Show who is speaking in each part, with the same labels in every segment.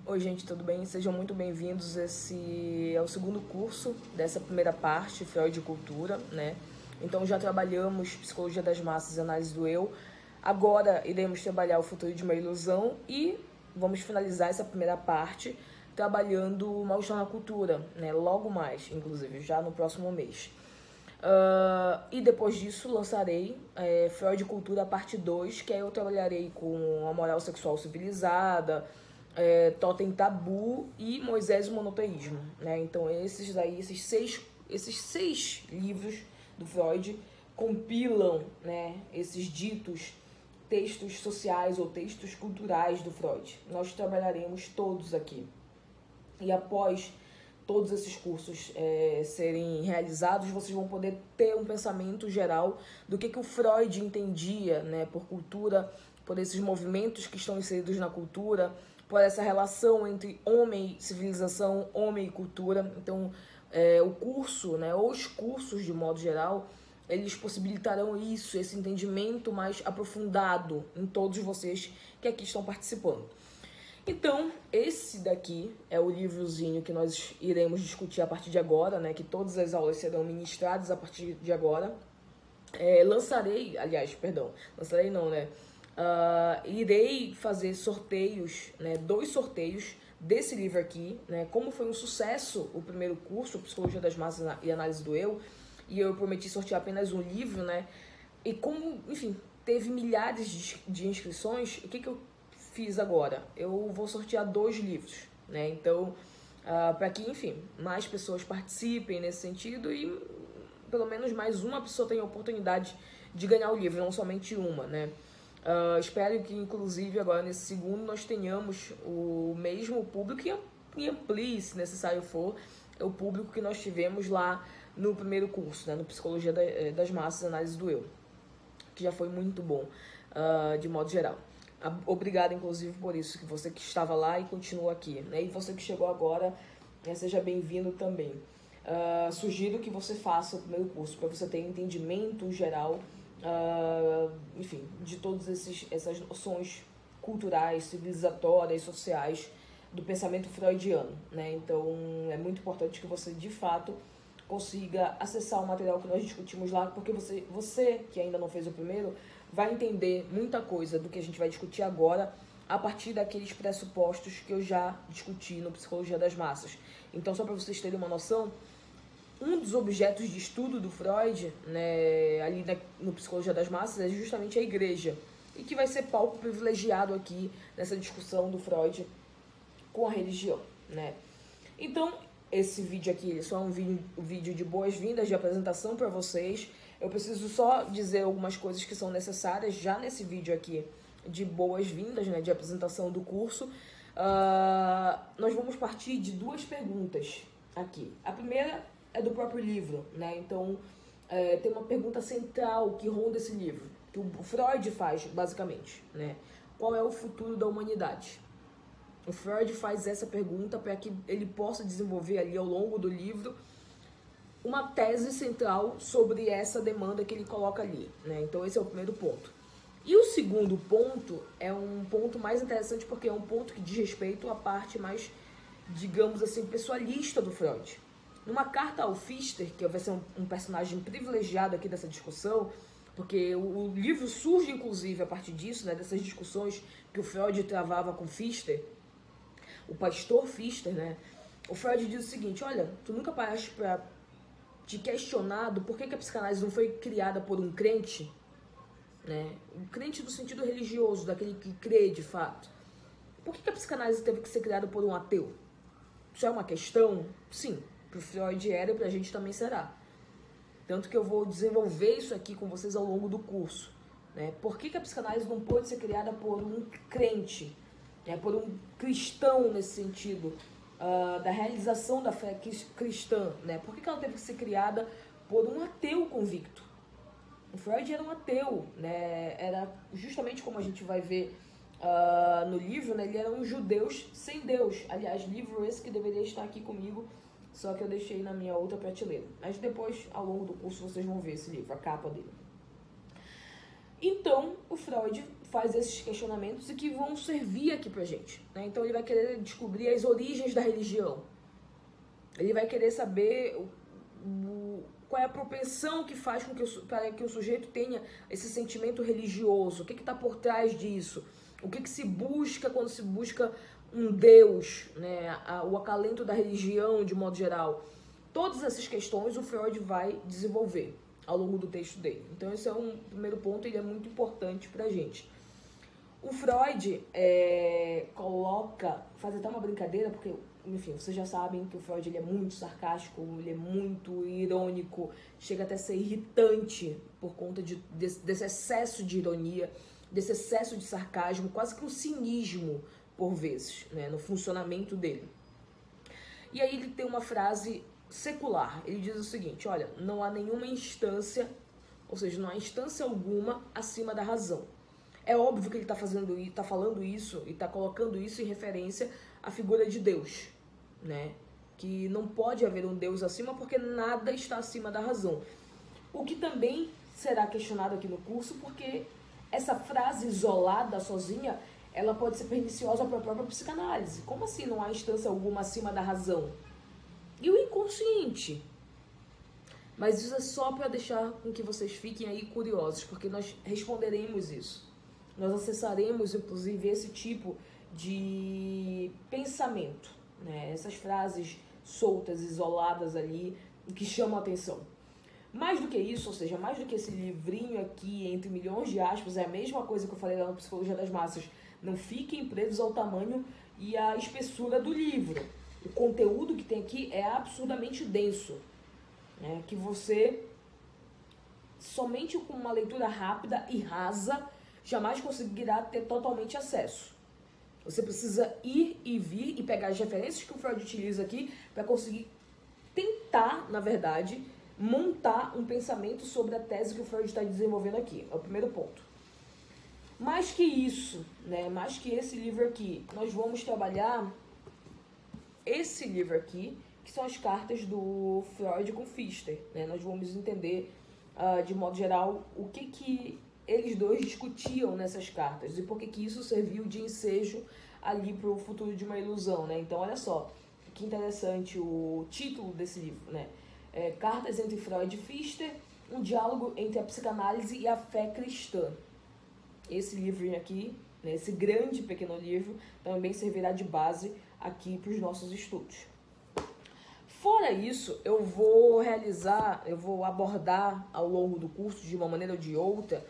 Speaker 1: Oi gente, tudo bem? Sejam muito bem-vindos. Esse é o segundo curso dessa primeira parte, Freud e Cultura, né? Então já trabalhamos Psicologia das Massas e Análise do Eu. Agora iremos trabalhar o futuro de uma ilusão e vamos finalizar essa primeira parte trabalhando o mal-estar na cultura, né? Logo mais, inclusive, já no próximo mês. E depois disso lançarei Freud e Cultura parte 2, que aí eu trabalharei com a moral sexual civilizada, Totem Tabu e Moisés e o Monoteísmo, né? Então esses seis livros do Freud compilam, né, esses ditos textos sociais ou textos culturais do Freud. Nós trabalharemos todos aqui. E após todos esses cursos serem realizados, vocês vão poder ter um pensamento geral do que o Freud entendia, né, por cultura, por esses movimentos que estão inseridos na cultura, por essa relação entre homem e civilização, homem e cultura. Então, o curso, né, os cursos de modo geral, eles possibilitarão isso, esse entendimento mais aprofundado em todos vocês que aqui estão participando. Então, esse daqui é o livrozinho que nós iremos discutir a partir de agora, né? Que todas as aulas serão ministradas a partir de agora. Irei fazer sorteios, né? 2 sorteios desse livro aqui, né? Como foi um sucesso o primeiro curso, Psicologia das Massas e Análise do Eu, e eu prometi sortear apenas um livro, né? E como, enfim, teve milhares de inscrições, o que eu fiz agora? Eu vou sortear 2 livros, né? Então, para que, enfim, mais pessoas participem nesse sentido e pelo menos mais uma pessoa tenha a oportunidade de ganhar o livro, não somente uma, né? Espero que, inclusive, agora nesse segundo nós tenhamos o mesmo público e amplie, se necessário for, o público que nós tivemos lá no primeiro curso, né? No Psicologia das Massas, Análise do Eu, que já foi muito bom, de modo geral. Obrigada, inclusive, por isso, que você que estava lá e continua aqui, né? E você que chegou agora, seja bem-vindo também. Sugiro que você faça o primeiro curso, para você ter entendimento geral, enfim, de todas essas noções culturais, civilizatórias, sociais do pensamento freudiano, né? Então, é muito importante que você, de fato, consiga acessar o material que nós discutimos lá, porque você que ainda não fez o primeiro, vai entender muita coisa do que a gente vai discutir agora a partir daqueles pressupostos que eu já discuti no Psicologia das Massas. Então, só para vocês terem uma noção, um dos objetos de estudo do Freud, né, ali no Psicologia das Massas, é justamente a igreja, e que vai ser palco privilegiado aqui nessa discussão do Freud com a religião, né? Então, esse vídeo aqui só é um vídeo de boas-vindas, de apresentação para vocês. Eu preciso só dizer algumas coisas que são necessárias já nesse vídeo aqui de boas-vindas, né, de apresentação do curso. Nós vamos partir de 2 perguntas aqui. A primeira é do próprio livro, né? Então, tem uma pergunta central que ronda esse livro, que o Freud faz, basicamente, né? Qual é o futuro da humanidade? O Freud faz essa pergunta para que ele possa desenvolver ali ao longo do livro uma tese central sobre essa demanda que ele coloca ali, né? Então esse é o primeiro ponto. E o segundo ponto é um ponto mais interessante porque é um ponto que diz respeito à parte mais, digamos assim, pessoalista do Freud. Numa carta ao Pfister, que vai ser um personagem privilegiado aqui dessa discussão, porque o livro surge inclusive a partir disso, né, dessas discussões que o Freud travava com Pfister, o pastor Pfister, né? O Freud diz o seguinte: olha, tu nunca paraste para te questionar do porquê que a psicanálise não foi criada por um crente, né? Um crente no sentido religioso, daquele que crê de fato. Por que a psicanálise teve que ser criada por um ateu? Isso é uma questão? Sim, para o Freud era e para a gente também será. Tanto que eu vou desenvolver isso aqui com vocês ao longo do curso, né? Por que a psicanálise não pode ser criada por um crente, por um cristão nesse sentido, da realização da fé cristã, né? Por que ela teve que ser criada por um ateu convicto? O Freud era um ateu, né? Era justamente como a gente vai ver no livro, né? Ele era um judeu sem Deus. Aliás, livro esse que deveria estar aqui comigo, só que eu deixei na minha outra prateleira. Mas depois, ao longo do curso, vocês vão ver esse livro, a capa dele. Então, o Freud faz esses questionamentos e que vão servir aqui pra gente, né? Então ele vai querer descobrir as origens da religião. Ele vai querer saber qual é a propensão que faz com para que o sujeito tenha esse sentimento religioso. O que está por trás disso? O que se busca quando se busca um Deus, né? O acalento da religião de modo geral. Todas essas questões o Freud vai desenvolver ao longo do texto dele. Então esse é um primeiro ponto, ele é muito importante pra gente. O Freud faz até uma brincadeira, porque, enfim, vocês já sabem que o Freud ele é muito sarcástico, ele é muito irônico, chega até a ser irritante por conta desse excesso de ironia, desse excesso de sarcasmo, quase que um cinismo, por vezes, né, no funcionamento dele. E aí ele tem uma frase secular, ele diz o seguinte: olha, não há nenhuma instância, ou seja, não há instância alguma acima da razão. É óbvio que ele está falando isso e está colocando isso em referência à figura de Deus, né? Que não pode haver um Deus acima porque nada está acima da razão. O que também será questionado aqui no curso, porque essa frase isolada, sozinha, ela pode ser perniciosa para a própria psicanálise. Como assim não há instância alguma acima da razão? E o inconsciente? Mas isso é só para deixar com que vocês fiquem aí curiosos, porque nós responderemos isso. Nós acessaremos, inclusive, esse tipo de pensamento, né? Essas frases soltas, isoladas ali, que chamam a atenção. Mais do que isso, ou seja, mais do que esse livrinho aqui, entre milhões de aspas, é a mesma coisa que eu falei lá no Psicologia das Massas. Não fiquem presos ao tamanho e à espessura do livro. O conteúdo que tem aqui é absurdamente denso, né? Que você, somente com uma leitura rápida e rasa, jamais conseguirá ter totalmente acesso. Você precisa ir e vir e pegar as referências que o Freud utiliza aqui para conseguir tentar, na verdade, montar um pensamento sobre a tese que o Freud está desenvolvendo aqui. É o primeiro ponto. Mais que isso, né, mais que esse livro aqui, nós vamos trabalhar esse livro aqui, que são as cartas do Freud com Pfister, né? Nós vamos entender, de modo geral, o que eles dois discutiam nessas cartas e por que isso serviu de ensejo ali para o futuro de uma ilusão, né? Então, olha só, que interessante o título desse livro, né? Cartas entre Freud e Pfister, um diálogo entre a psicanálise e a fé cristã. Esse livrinho aqui, né, esse grande pequeno livro, também servirá de base aqui para os nossos estudos. Fora isso, eu vou abordar ao longo do curso, de uma maneira ou de outra,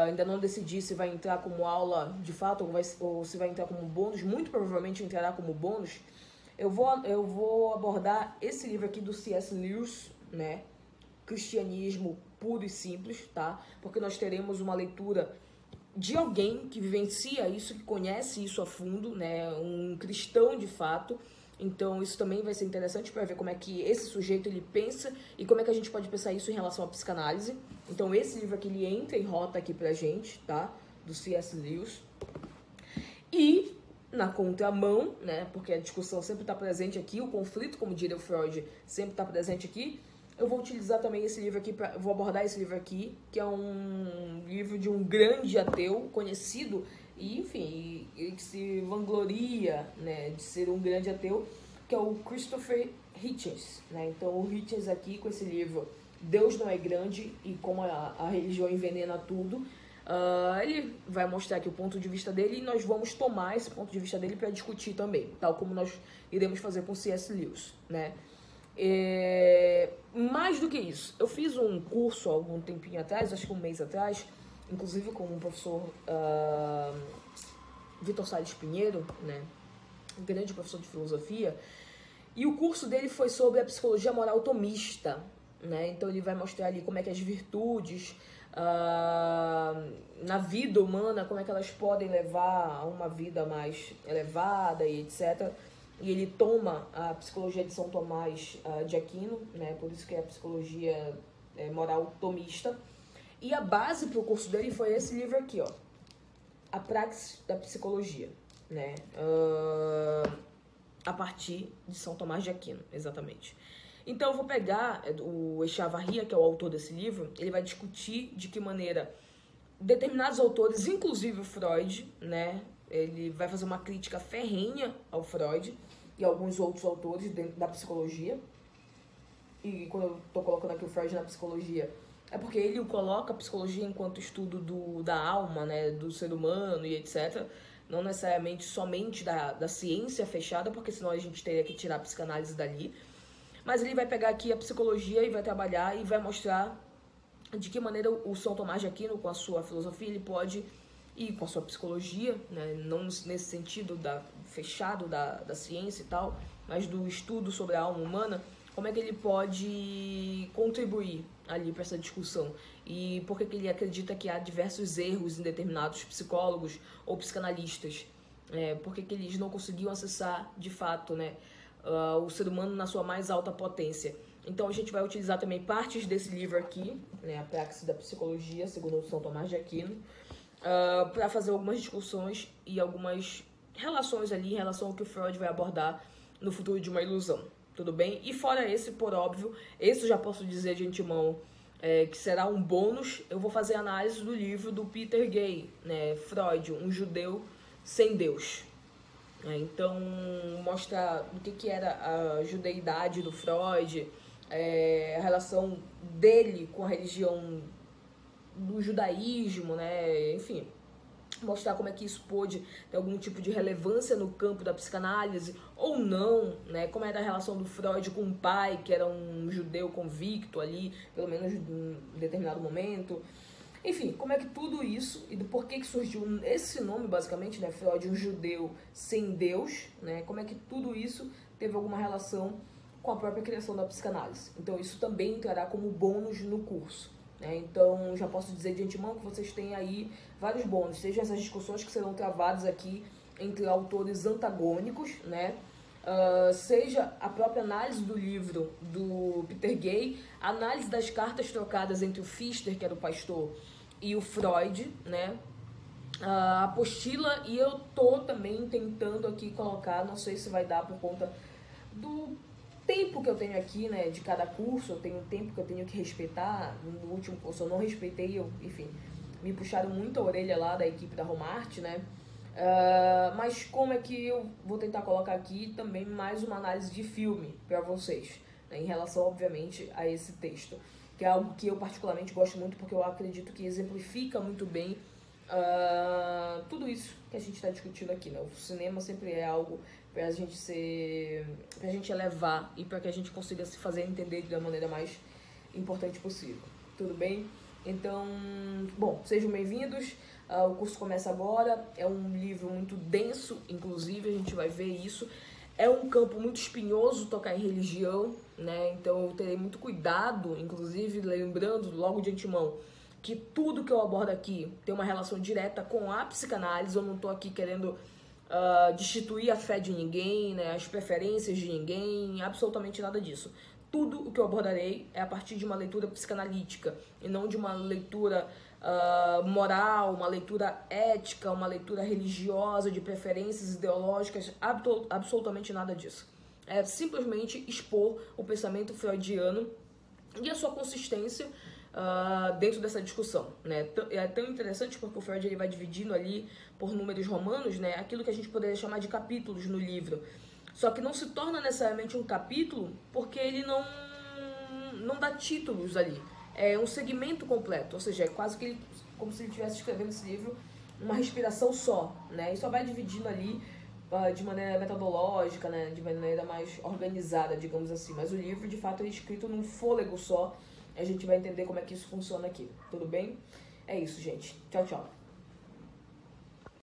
Speaker 1: ainda não decidi se vai entrar como aula de fato ou se vai entrar como bônus, muito provavelmente entrará como bônus. Eu vou abordar esse livro aqui do C.S. Lewis, né? Cristianismo puro e simples, tá? Porque nós teremos uma leitura de alguém que vivencia isso, que conhece isso a fundo, né? Um cristão de fato. Então isso também vai ser interessante para ver como é que esse sujeito ele pensa e como é que a gente pode pensar isso em relação à psicanálise. Então esse livro aqui ele entra em rota aqui pra gente, tá? Do C.S. Lewis. E na contramão, né? Porque a discussão sempre está presente aqui, o conflito, como diria o Freud, sempre está presente aqui. Eu vou utilizar também esse livro aqui, vou abordar esse livro aqui, que é um livro de um grande ateu conhecido e, enfim, que se vangloria, né, de ser um grande ateu, que é o Christopher Hitchens, né? Então o Hitchens aqui com esse livro Deus Não é Grande e Como a Religião Envenena Tudo, ele vai mostrar aqui o ponto de vista dele e nós vamos tomar esse ponto de vista dele para discutir também, tal como nós iremos fazer com C.S. Lewis, né? Mais do que isso, eu fiz um curso há algum tempinho atrás, acho que um mês atrás, inclusive com o professor Vitor Salles Pinheiro, né, um grande professor de filosofia, e o curso dele foi sobre a psicologia moral tomista, né? Então ele vai mostrar ali como é que as virtudes na vida humana, como é que elas podem levar a uma vida mais elevada e etc. E ele toma a psicologia de São Tomás de Aquino, né? Por isso que é a psicologia moral tomista. E a base para o curso dele foi esse livro aqui, ó, A Praxis da Psicologia, né? A partir de São Tomás de Aquino, exatamente. Então eu vou pegar o Echevarria, que é o autor desse livro, ele vai discutir de que maneira, determinados autores, inclusive o Freud, né? Ele vai fazer uma crítica ferrenha ao Freud e alguns outros autores dentro da psicologia. E quando eu tô colocando aqui o Freud na psicologia, é porque ele coloca a psicologia enquanto estudo da alma, né, do ser humano e etc. Não necessariamente somente da ciência fechada, porque senão a gente teria que tirar a psicanálise dali. Mas ele vai pegar aqui a psicologia e vai trabalhar e vai mostrar de que maneira o São Tomás de Aquino, com a sua filosofia, ele pode ir com a sua psicologia, né, não nesse sentido fechado da ciência e tal, mas do estudo sobre a alma humana, como é que ele pode contribuir ali para essa discussão e por que ele acredita que há diversos erros em determinados psicólogos ou psicanalistas, por que eles não conseguiam acessar de fato, né, o ser humano na sua mais alta potência. Então a gente vai utilizar também partes desse livro aqui, né, a Praxis da Psicologia, segundo São Tomás de Aquino, para fazer algumas discussões e algumas relações ali em relação ao que o Freud vai abordar no Futuro de uma Ilusão. Tudo bem? E fora esse, por óbvio, esse eu já posso dizer de antemão que será um bônus. Eu vou fazer análise do livro do Peter Gay, né, Freud, um judeu sem Deus. Então, mostra o que era a judeidade do Freud, a relação dele com a religião do judaísmo, né, enfim. Mostrar como é que isso pôde ter algum tipo de relevância no campo da psicanálise ou não, né? Como era a relação do Freud com o pai, que era um judeu convicto ali, pelo menos em um determinado momento. Enfim, como é que tudo isso, e do porquê que surgiu esse nome, basicamente, né? Freud, um judeu sem Deus, né? Como é que tudo isso teve alguma relação com a própria criação da psicanálise. Então, isso também entrará como bônus no curso. Então, já posso dizer de antemão que vocês têm aí vários bônus, sejam essas discussões que serão travadas aqui entre autores antagônicos, né? Seja a própria análise do livro do Peter Gay, a análise das cartas trocadas entre o Pfister, que era o pastor, e o Freud, né? A apostila, e eu tô também tentando aqui colocar, não sei se vai dar por conta do tempo que eu tenho aqui, né, de cada curso. Eu tenho um tempo que eu tenho que respeitar. No último curso eu não respeitei, enfim, me puxaram muito a orelha lá da equipe da Romart, né, mas como é que eu vou tentar colocar aqui também mais uma análise de filme para vocês, né, em relação, obviamente, a esse texto, que é algo que eu particularmente gosto muito, porque eu acredito que exemplifica muito bem tudo isso que a gente está discutindo aqui, né? O cinema sempre é algo para a gente elevar e para que a gente consiga se fazer entender da maneira mais importante possível. Tudo bem? Então, bom, sejam bem-vindos. O curso começa agora. É um livro muito denso, inclusive, a gente vai ver isso. É um campo muito espinhoso tocar em religião, né? Então eu terei muito cuidado, inclusive lembrando logo de antemão que tudo que eu abordo aqui tem uma relação direta com a psicanálise. Eu não estou aqui querendo destituir a fé de ninguém, né, as preferências de ninguém, absolutamente nada disso. Tudo o que eu abordarei é a partir de uma leitura psicanalítica e não de uma leitura moral, uma leitura ética, uma leitura religiosa, de preferências ideológicas, absolutamente nada disso. É simplesmente expor o pensamento freudiano e a sua consistência dentro dessa discussão, né? É tão interessante porque o Freud ele vai dividindo ali por números romanos, né, aquilo que a gente poderia chamar de capítulos no livro. Só que não se torna necessariamente um capítulo porque ele não dá títulos ali. É um segmento completo, ou seja, é quase que como se ele estivesse escrevendo esse livro uma respiração só, né? E só vai dividindo ali de maneira metodológica, né, de maneira mais organizada, digamos assim. Mas o livro, de fato, é escrito num fôlego só. A gente vai entender como é que isso funciona aqui, tudo bem? É isso, gente. Tchau, tchau.